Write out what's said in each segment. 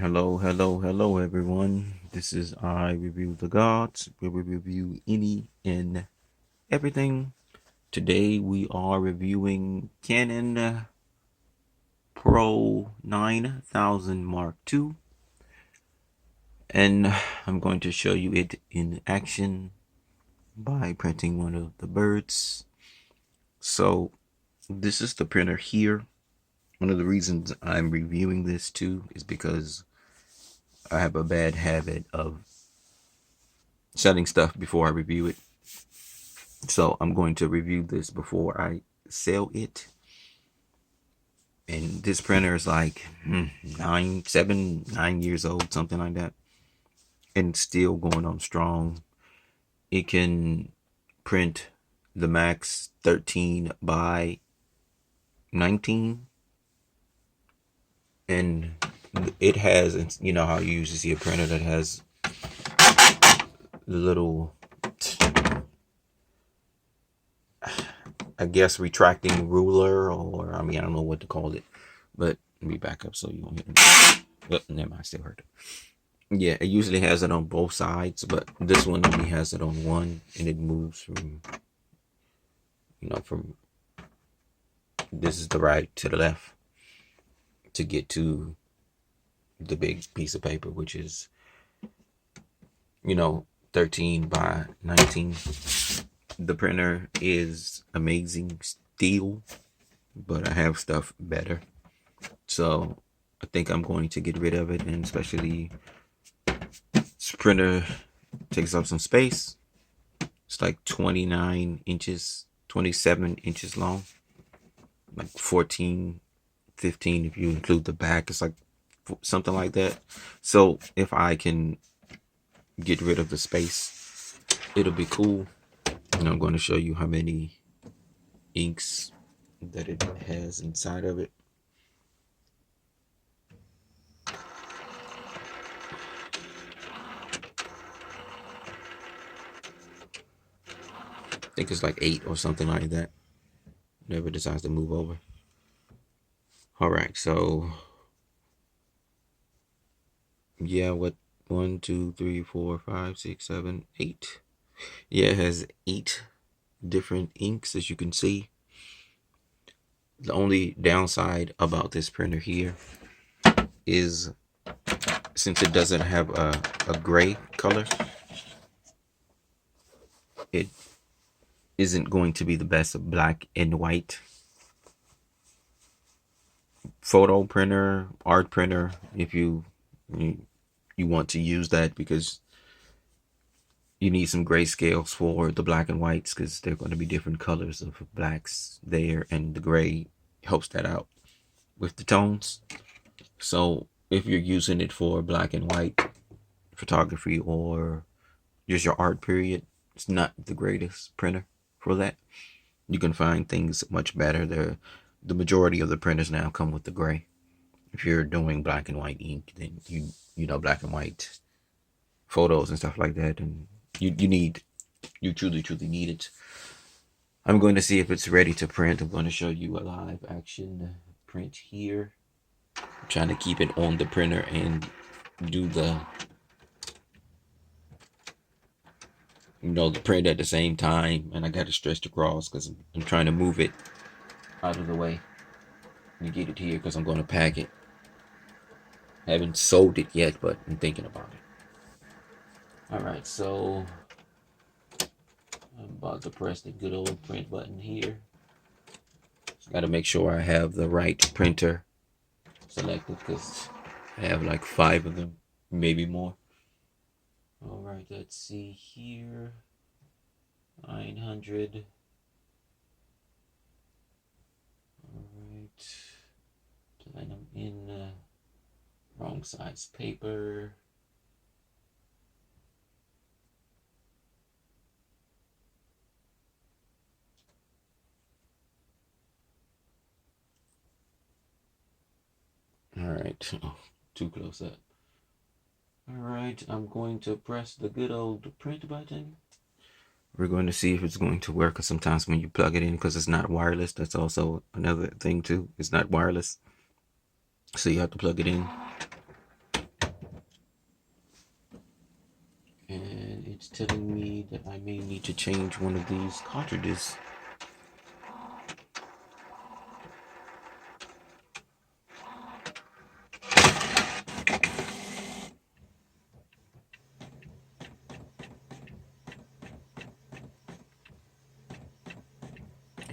Hello, everyone. This is I Review the Gods, where we review any and everything. Today we are reviewing Canon pro9000 Mark II, and I'm going to show you it in action by printing one of the birds. So this is the printer here. One of the reasons I'm reviewing this too is because I have a bad habit of selling stuff before I review it. So I'm going to review this before I sell it. And this printer is like 9 years old, something like that, and still going on strong. It can print the max 13 by 19, and it has, you know how you usually see a printer that has the little, I guess, retracting ruler, or I don't know what to call it, but let me back up so you won't hear it. Oh, never mind, I still heard it. Yeah, it usually has it on both sides, but this one only has it on one, and it moves from, from this is the right to the left to get to the big piece of paper, which is, 13 by 19. The printer is amazing steel, but I have stuff better. So I think I'm going to get rid of it, and especially this printer takes up some space. It's like 29 inches, 27 inches long, like 14, 15 if you include the back. It's like something like that. So if I can get rid of the space, it'll be cool. And I'm going to show you how many inks that it has inside of it. I think it's like 8 or something like that. Never decides to move over. All right, so yeah, what 1, 2, 3, 4, 5, 6, 7, 8. Yeah, it has 8 different inks, as you can see. The only downside about this printer here is, since it doesn't have a gray color, it isn't going to be the best of black and white photo printer, art printer, if you want to use that, because you need some grayscales for the black and whites, because they're going to be different colors of blacks there, and the gray helps that out with the tones. So if you're using it for black and white photography or just your art period, it's not the greatest printer for that. You can find things much better. The majority of the printers now come with the gray. If you're doing black and white ink, then you know black and white photos and stuff like that, and you truly need it. I'm going to see if it's ready to print. I'm going to show you a live action print here. I'm trying to keep it on the printer and do the print at the same time, and I got to stretch across because I'm trying to move it out of the way and get it here because I'm going to pack it. I haven't sold it yet, but I'm thinking about it. Alright, so I'm about to press the good old print button here. Just got to make sure I have the right printer selected, because I have like 5 of them, maybe more. Alright, let's see here. 900. Alright. Plan them in wrong size paper. Alright, oh, too close up. Alright, I'm going to press the good old print button. We're going to see if it's going to work, because sometimes when you plug it in, because it's not wireless, that's also another thing too. It's not wireless. So you have to plug it in and it's telling me that I may need to change one of these cartridges.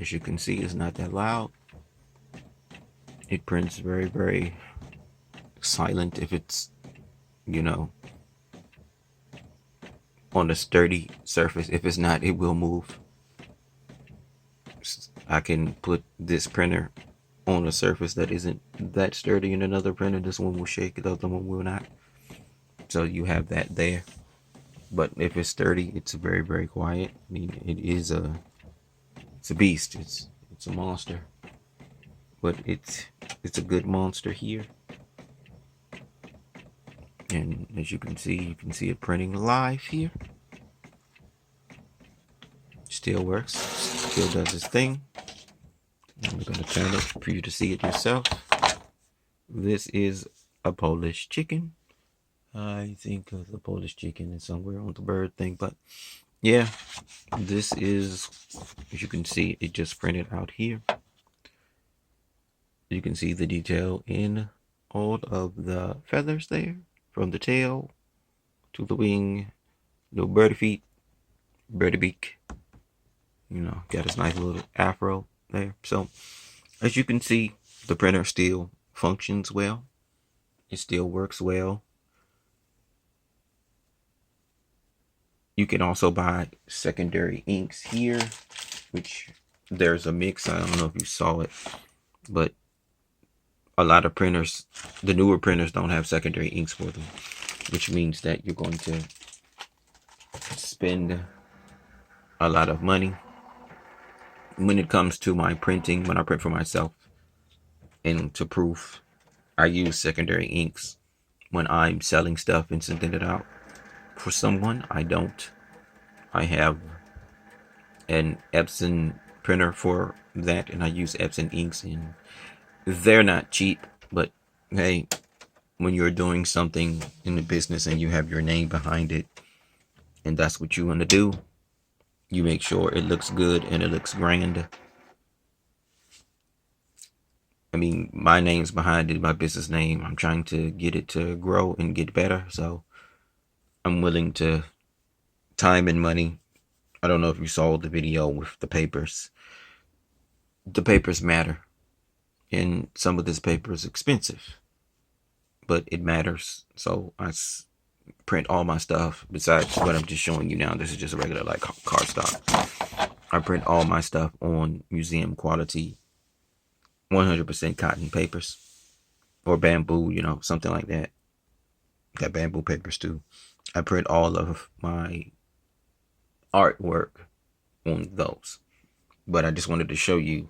As you can see, it's not that loud. It prints very, very silent if it's, you know, on a sturdy surface. If it's not, it will move. I can put this printer on a surface that isn't that sturdy in another printer. This one will shake, the other one will not. So you have that there. But if it's sturdy, it's very, very quiet. I mean, it's a beast. It's a monster. But it's a good monster here. And as you can see it printing live here. Still works. Still does its thing. I'm going to turn it for you to see it yourself. This is a Polish chicken. I think the Polish chicken is somewhere on the bird thing, but yeah, this is, as you can see, it just printed out here. You can see the detail in all of the feathers there, from the tail to the wing, little birdie feet, birdie beak. You know, got his nice little afro there. So, as you can see, the printer still functions well. It still works well. You can also buy secondary inks here, which there's a mix. I don't know if you saw it, but a lot of printers, the newer printers, don't have secondary inks for them, which means that you're going to spend a lot of money. When it comes to my printing, when I print for myself and to proof, I use secondary inks. When I'm selling stuff and sending it out for someone, I don't. I have an Epson printer for that, and I use Epson inks, and they're not cheap, but hey, when you're doing something in the business and you have your name behind it, and that's what you want to do, you make sure it looks good and it looks grand. I mean, my name's behind it, my business name. I'm trying to get it to grow and get better, so I'm willing to time and money. I don't know if you saw the video with the papers. The papers matter, and some of this paper is expensive, but it matters. So I print all my stuff besides what I'm just showing you now. This is just a regular like cardstock. I print all my stuff on museum quality 100% cotton papers or bamboo, you know, something like that. Got bamboo papers too. I print all of my artwork on those. But I just wanted to show you,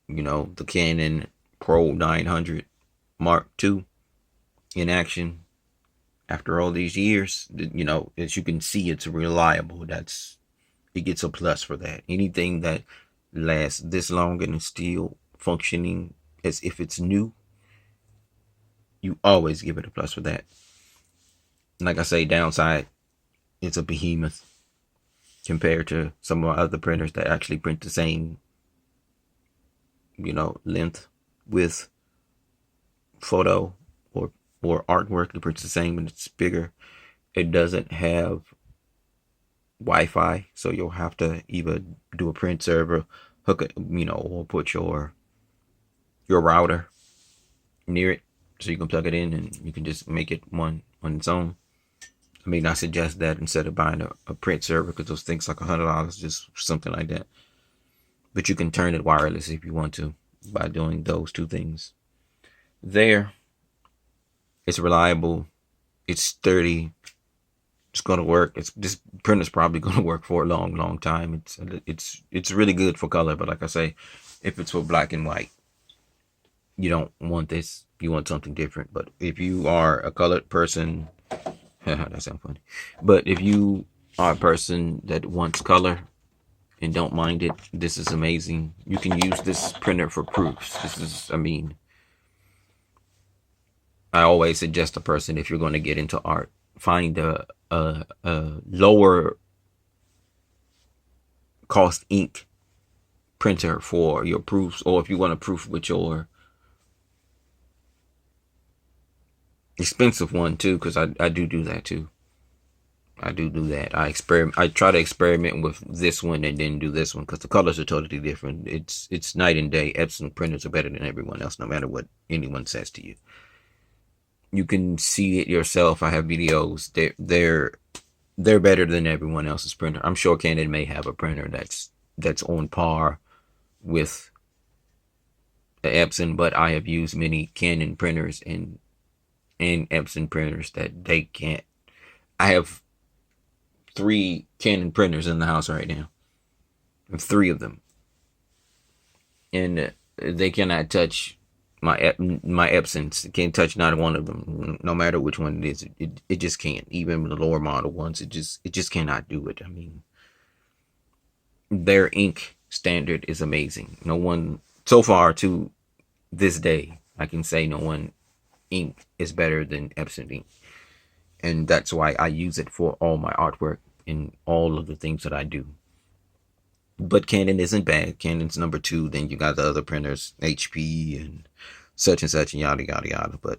you know, the Canon pro9000 Mark II in action after all these years. You know, as you can see, it's reliable. It gets a plus for that. Anything that lasts this long and is still functioning as if it's new, you always give it a plus for that. Like I say, downside, it's a behemoth compared to some of our other printers that actually print the same, you know, length, width, photo, or artwork. It prints the same and it's bigger. It doesn't have Wi-Fi, so you'll have to either do a print server, hook it, you know, or put your router near it so you can plug it in and you can just make it one on its own. I mean, I suggest that instead of buying a print server, because those things like $100, just something like that. But you can turn it wireless if you want to by doing those two things. There, it's reliable, it's sturdy, it's gonna work. This printer's probably gonna work for a long, long time. It's really good for color, but like I say, if it's for black and white, you don't want this. You want something different. But if you are a colored person, that sounds funny. But if you are a person that wants color and don't mind it, this is amazing. You can use this printer for proofs. This is, I mean, I always suggest a person, if you're going to get into art, find a a lower cost ink printer for your proofs, or if you want to proof with your expensive one too, because I do that too. I do that. I try to experiment with this one and then do this one because the colors are totally different. It's night and day. Epson printers are better than everyone else, no matter what anyone says to you. You can see it yourself. I have videos. They're better than everyone else's printer. I'm sure Canon may have a printer that's on par with the Epson, but I have used many Canon printers and Epson printers that they can't. I have 3 Canon printers in the house right now. 3 of them, and they cannot touch my Epsons. Can't touch not one of them, no matter which one it is. It just can't. Even the lower model ones, it just cannot do it. I mean, their ink standard is amazing. No one so far to this day, I can say no one ink is better than Epson ink, and that's why I use it for all my artwork and all of the things that I do. But Canon isn't bad. Canon's number 2. Then you got the other printers, HP and such and yada yada yada. But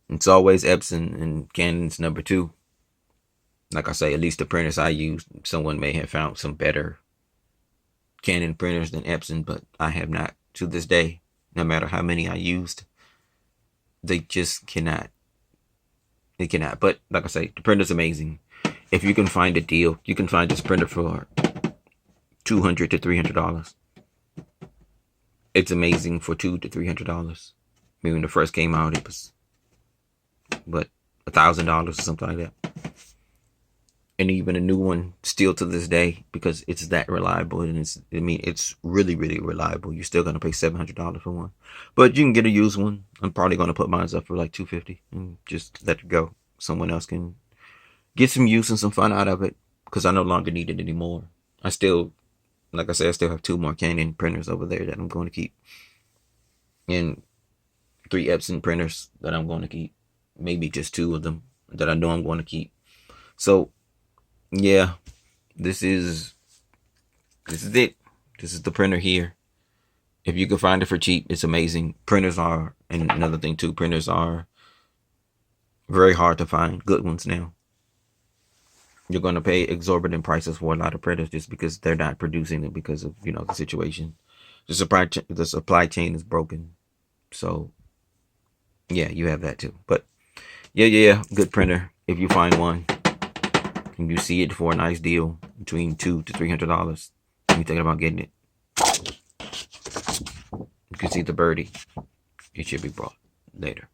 it's always Epson and Canon's number 2. Like I say, at least the printers I use, someone may have found some better Canon printers than Epson, but I have not to this day. No matter how many I used, they just cannot. They cannot. But like I say, the printer's amazing. If you can find a deal, you can find this printer for $200 to $300. It's amazing for $200 to $300. Maybe when it first came out, it was, but $1,000 or something like that. And even a new one, still to this day, because it's that reliable, and it's really, really reliable. You're still gonna pay $700 for one, but you can get a used one. I'm probably gonna put mine up for like $250 and just let it go. Someone else can get some use and some fun out of it, because I no longer need it anymore. I still, like I said, I still have 2 more Canon printers over there that I'm going to keep, and 3 Epson printers that I'm going to keep. Maybe just 2 of them that I know I'm going to keep. So yeah, this is it. This is the printer here. If you can find it for cheap, it's amazing. Printers are, and another thing too, printers are very hard to find good ones now. You're going to pay exorbitant prices for a lot of printers just because they're not producing them because of, the situation. The supply chain is broken. So yeah, you have that too. But yeah, good printer. If you find one and you see it for a nice deal between $200 to $300, and you're thinking about getting it, you can see the birdie. It should be brought later.